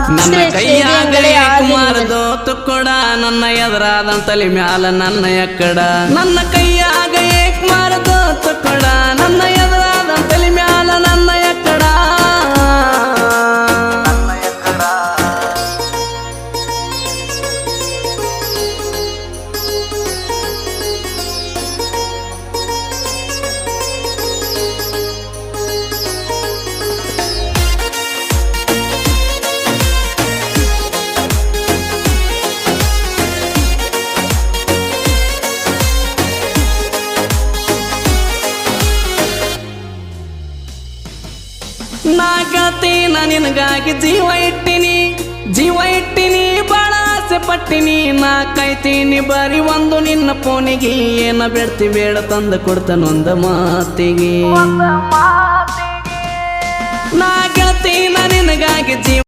ನನ್ನ ಕೈಯಾಗ ಕುಮಾರದು ತುಕ್ಕಡ ನನ್ನ ಎದುರಾದ ತಲೆ ಮ್ಯಾಲ ನನ್ನ ಎಕ್ಕಡ ನನ್ನ ಕೈಯಾಗ ಕುಮಾರದು ತುಕ್ಕಡ ನನ್ನ ಎದುರಾದ ತಲೆ ಮ್ಯಾಲ ನನ್ನ ಎಕ್ಕಡ ನಾಗತೀನ ನಿನಗಾಗಿ ಜೀವ ಇಟ್ಟಿನಿ ಬಾಳ ಆಸೆ ಪಟ್ಟಿನಿ ನಾ ಕಾಯ್ತೀನಿ ಬರೀ ಒಂದು ನಿನ್ನ ಫೋನಿಗೆ ಏನ ಬೇಡ್ತಿ ಬೇಡ ತಂದು ಕೊಡ್ತಾನೊಂದ ಮಾತಿಗೆ ನಾಗತೀನ ನಿನಗಾಗಿ ಜೀವ